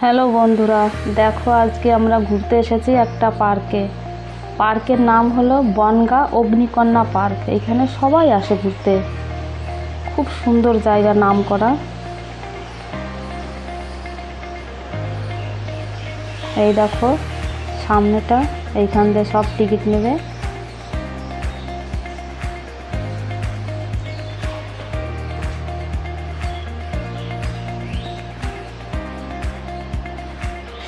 Hello বন্ধুরা, দেখো আজকে আমরা ঘুরতে এসেছি একটা পার্কে। পার্কের নাম হলো বনগাঁ অগ্নিকন্যা পার্ক। এখানে সবাই আসে ঘুরতে, খুব সুন্দর জায়গা, নাম করা। এই দেখো সামনেটা, এইখান দিয়ে সব টিকিট নেবে।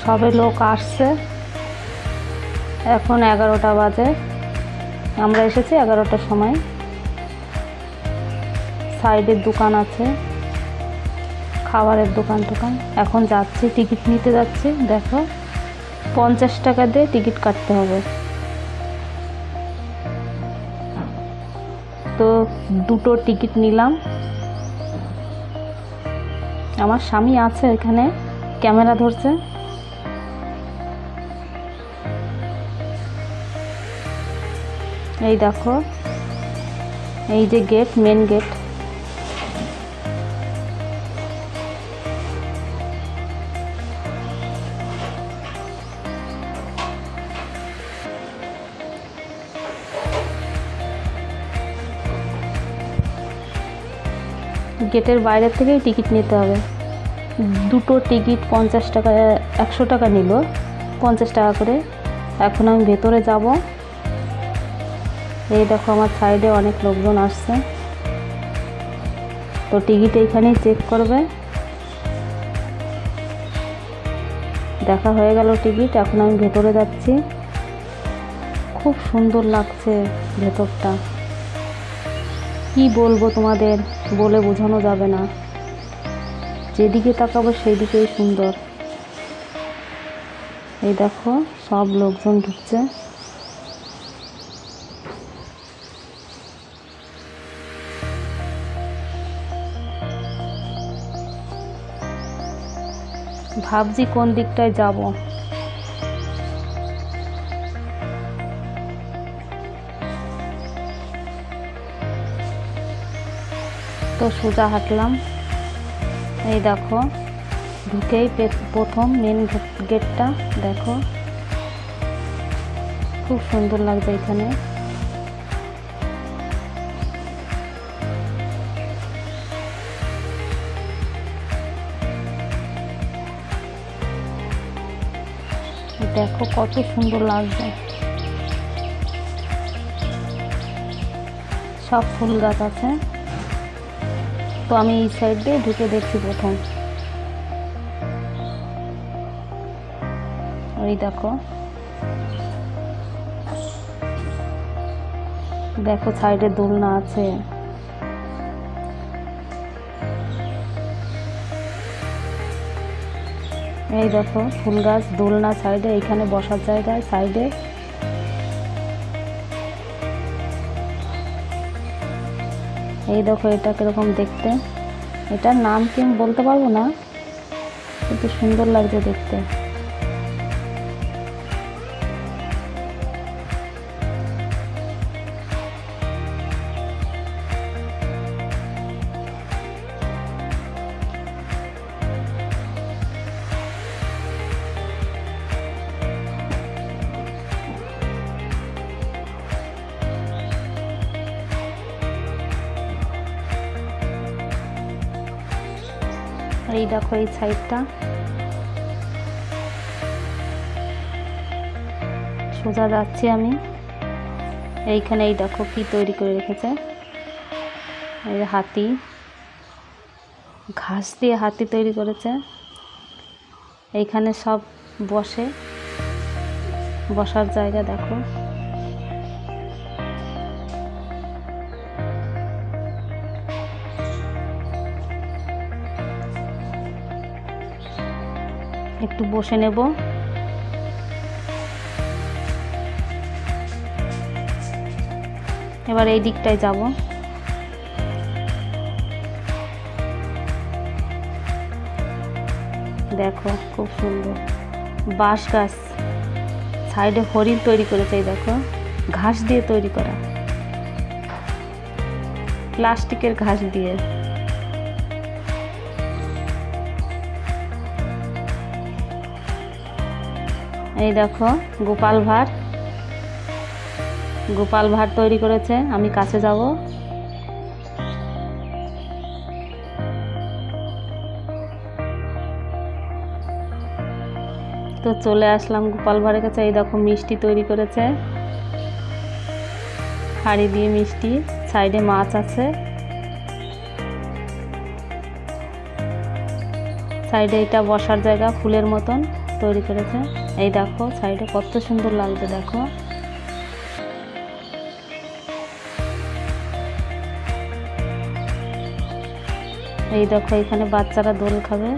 সবে লোক আসছে, এখন 11টা বাজে, আমরা এসেছি 11টার সময়। সাইডের দোকান আছে, খাবারের দোকান টোকান। এখন যাচ্ছি, টিকিট নিতে যাচ্ছি। দেখো 50 টাকা দিয়ে টিকিট কাটতে হবে। তো দুটো টিকিট নিলাম। আমার স্বামী আছে এখানে, ক্যামেরা ধরছে। এই দেখো, এই যে গেট, মেন গেট। গেটের বাইরে থেকেই টিকিট নিতে হবে। দুটো টিকিট 50 টাকা, 100 টাকা নিল, 50 টাকা করে। এখন আমি ভেতরে যাব। এই দেখো আমার সাইডে অনেক লোকজন আসছে। তো টিকিট এইখানেই চেক করবে। দেখা হয়ে গেল টিকিট। এখন আমি ভেতরে যাচ্ছি। খুব সুন্দর লাগছে ভেতরটা, কি বলবো তোমাদের, বলে বোঝানো যাবে না। যেদিকে তাকাবো সেই দিকেই সুন্দর। এই দেখো সব লোকজন ঢুকছে। ভাবছি কোন দিকটায় যাব। তো সোজা হাঁটলাম। এই দেখো ঢুকেই প্রথম মেন গেটটা দেখো, খুব সুন্দর লাগছে এখানে। দেখো কত সুন্দর লাগছে, সব ফুল গাছ আছে। তো আমি এই সাইড দিয়ে ঢুকে দেখছি প্রথম। ওই দেখো, দেখো সাইডে দোলনা আছে। এই দেখো ফুল গাছ, দোলনা সাইডে, এইখানে বসার জায়গায় সাইডে। এই দেখো এটা কিরকম দেখতে, এটার নাম কি আমি বলতে পারবো না, কিন্তু সুন্দর লাগছে দেখতে। এই দেখো এই সাইডটা, সোজা যাচ্ছি আমি। এইখানে এই দেখো কি তৈরি করে রেখেছে, এই হাতি, ঘাস দিয়ে হাতি তৈরি করেছে। এইখানে সব বসে, বসার জায়গা দেখো। একটু বসে নেব। এবার এই দিকটায় যাব। দেখো খুব সুন্দর বাঁশ গাছ, সাইডে হরিণ তৈরি করেছে। এই দেখো ঘাস দিয়ে তৈরি করা, প্লাস্টিকের ঘাস দিয়ে। এই দেখো গোপাল ভাঁড় তৈরি করেছে। আমি কাছে যাব। তো চলে আসলাম গোপাল ভাঁড়ের কাছে। এই দেখো মিষ্টি তৈরি করেছে, হাঁড়ি দিয়ে মিষ্টি, সাইডে মাছ আছে, সাইডে এটা বসার জায়গা ফুলের মতন তৈরি করেছে। এই দেখো সাইডে কত সুন্দর লাগছে দেখো। এই দেখো এখানে বাচ্চারা দোল খাবে।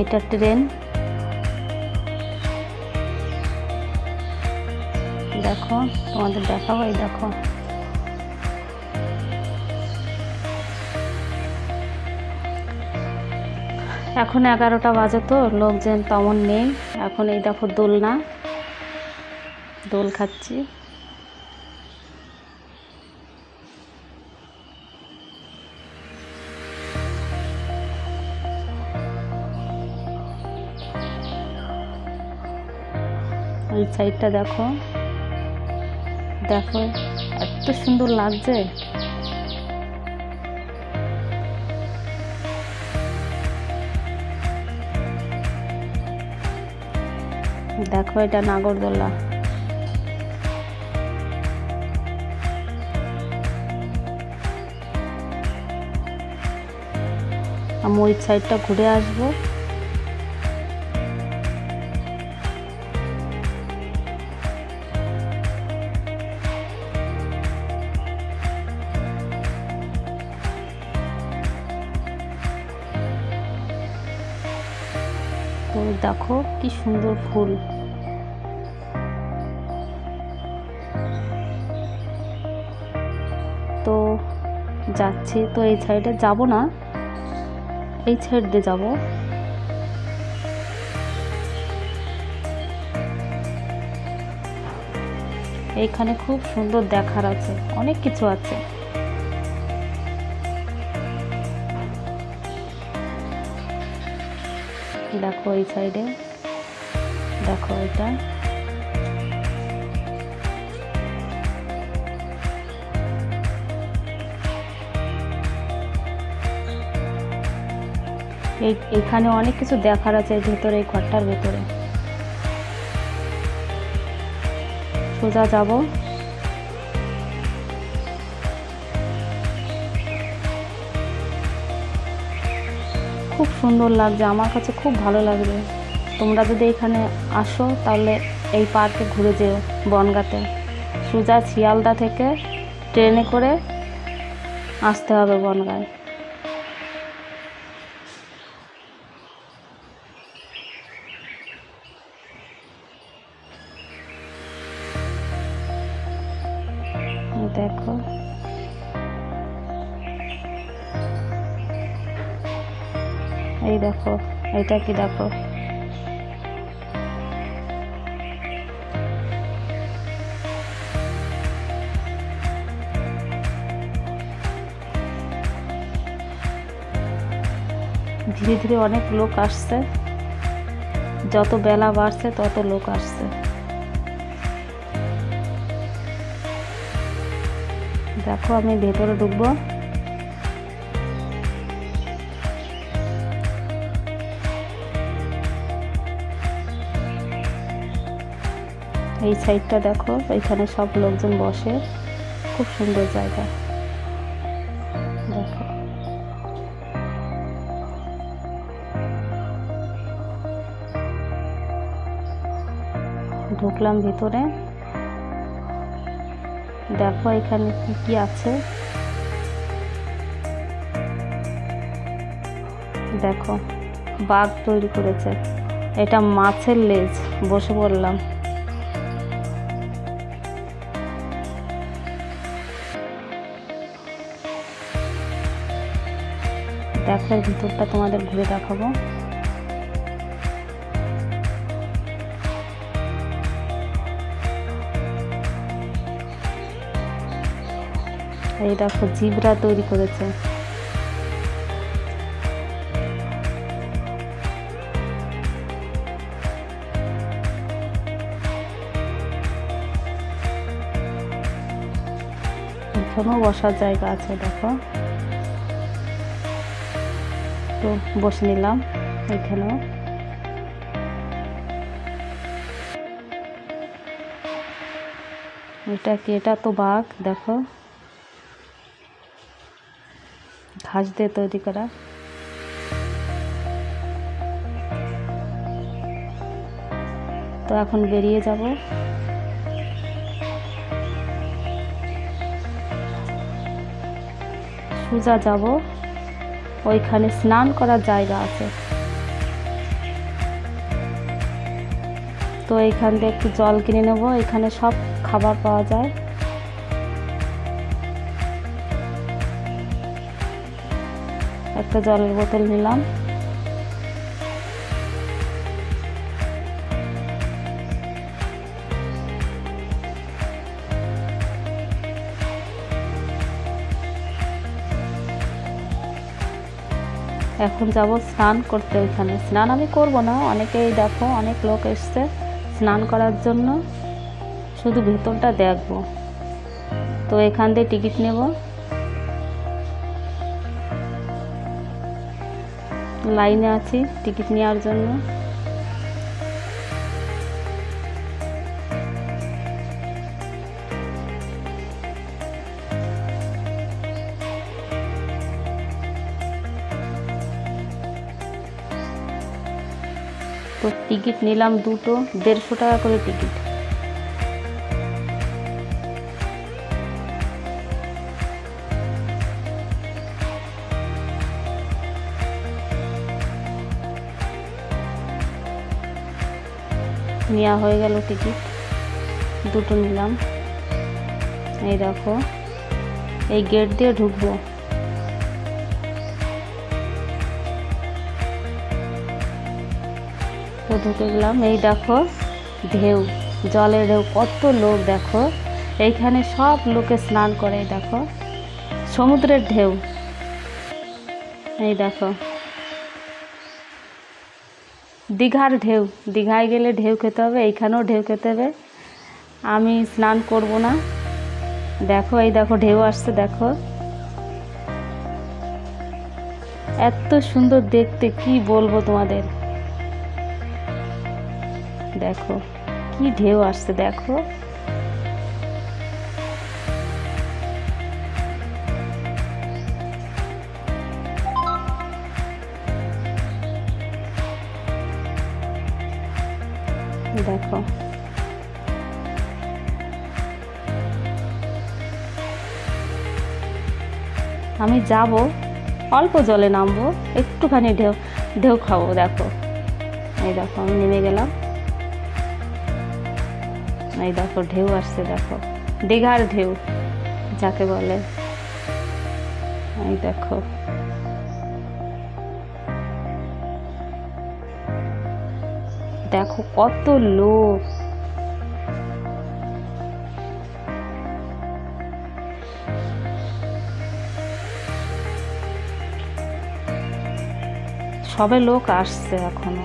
এটা ট্রেন, দেখো তোমাদের দেখাবো। এই দেখো এখন 11টা বাজে, তো লোকজন তেমন নেই এখন। এই দেখো দোলনা, দোল খাচ্ছি। এই সাইডটা দেখো, দেখো এত সুন্দর লাগছে। দেখো এটা নাগরদোলা। আমি ওই সাইডটা ঘুরে আসবো। তো দেখো কি সুন্দর ফুল। তো যাচ্ছি, তো এই সাইডে যাব না, এই সাইড দিয়ে যাব। এইখানে খুব সুন্দর দেখার আছে, অনেক কিছু আছে। দেখো এই সাইডে, দেখো এটা এইখানে অনেক কিছু দেখার আছে ভেতরে, এই ঘরটার ভেতরে। সোজা যাব। খুব সুন্দর লাগছে, আমার কাছে খুব ভালো লাগবে। তোমরা যদি এখানে আসো তাহলে এই পার্কে ঘুরে যেও। বনগাঁতে সোজা শিয়ালদা থেকে ট্রেনে করে আসতে হবে বনগাঁয়। দেখো এই দেখো এটা কি, দেখো ধীরে ধীরে অনেক লোক আসছে, যত বেলা বাড়ছে তত লোক আসছে। দেখো আমি ভেতরে ঢুকবো। এই সাইডটা দেখো, এখানে সব লোকজন বসে, খুব সুন্দর জায়গা। দেখো ঢুকলাম ভিতরে। দেখো এখানে কি কি আছে, দেখো বাঘ তৈরি করেছে। এটা মাছের লেজ, বসে পড়লাম। দেখো এর ভিতরটা তোমাদের ঘুরে দেখাবো। এই দেখো জিব্রা তৈরি করেছে। এখানেও বসার জায়গা আছে, দেখো। তো বসে নিলাম এখানেও। এটা কি? এটা তো বাঘ, দেখো, ঘাস দিয়ে তৈরি করা। তো এখন বেরিয়ে যাব। সোজা যাব, ওইখানে স্নান করার জায়গা আছে। তো এইখান থেকে একটু জল কিনে নেব, এখানে সব খাবার পাওয়া যায়। একটা জলের বোতল নিলাম। এখন যাব স্নান করতে। ওইখানে স্নান আমি করব না, অনেকেই দেখো, অনেক লোক এসছে স্নান করার জন্য, শুধু ভেতরটা দেখব। তো এখান দিয়ে টিকিট নেব, লাইনে আছি টিকিট নেওয়ার জন্য। তো টিকিট নিলাম দুটো, 150 টাকা করে টিকিট। নেওয়া হয়ে গেল টিকিট, দুটো নিলাম। এই দেখো, এই গেট দিয়ে ঢুকবো। তো ঢুকে গেলাম। এই দেখো ঢেউ, জলের ঢেউ, কত লোক দেখো। এইখানে সব লোকে স্নান করে, দেখো সমুদ্রের ঢেউ। এই দেখো দীঘার ঢেউ, দীঘায় গেলে ঢেউ খেতে হবে, এইখানেও ঢেউ খেতে হবে। আমি স্নান করব না। দেখো এই দেখো ঢেউ আসছে, দেখো এত সুন্দর দেখতে, কি বলবো তোমাদের। দেখো কি ঢেউ আসছে, দেখো। দেখো আমি যাব, অল্প জলে নামবো, একটুখানি ঢেউ ঢেউ খাবো। দেখো এই দেখো আমি নেমে গেলাম। এই দেখো ঢেউ আসছে, দেখো দীঘার ঢেউ যাকে বলে। এই দেখো দেখো কত লোক। সবে লোক আসছে এখনো।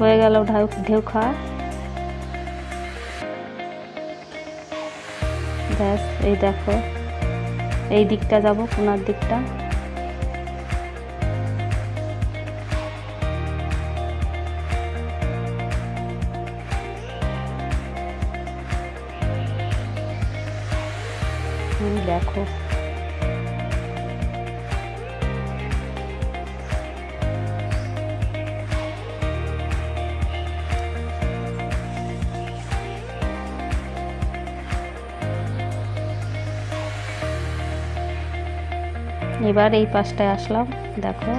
হয়ে গেল ঢেউ খাওয়া। ব্যাস, এই দেখো এই দিকটা যাব, কোনার দিকটা। দেখো এবার এই পাশটায় আসলাম, দেখো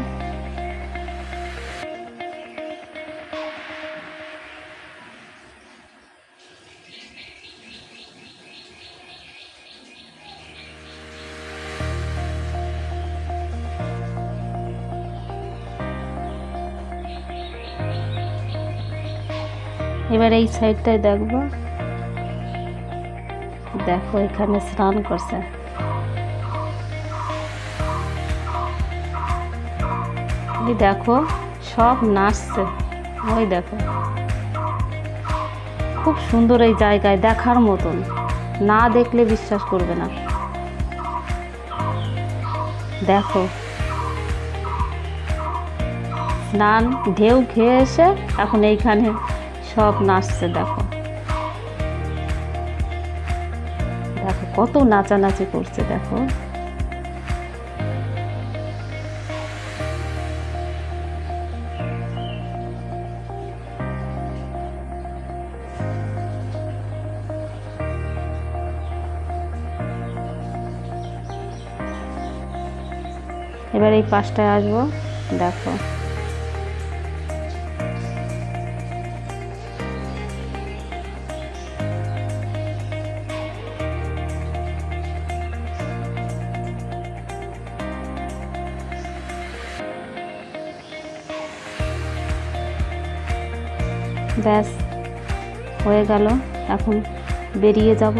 এবার এই সাইডটায় দেখবো, দেখো এখানে স্নান করছে। এই দেখো সব নাচছে, ওই দেখো খুব সুন্দর এই জায়গায়, দেখার মতন, না দেখলে বিশ্বাস করবে না। দেখো স্নান ঢেউ খেয়ে এসে এখন এইখানে সব নাচছে। দেখো দেখো কত নাচানাচি করছে। দেখো এবার এই পাশটায় আসবো, দেখো ব্যাস হয়ে গেল, এখন বেরিয়ে যাব।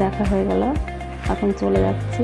দেখা হয়ে গেল, এখন চলে যাচ্ছি।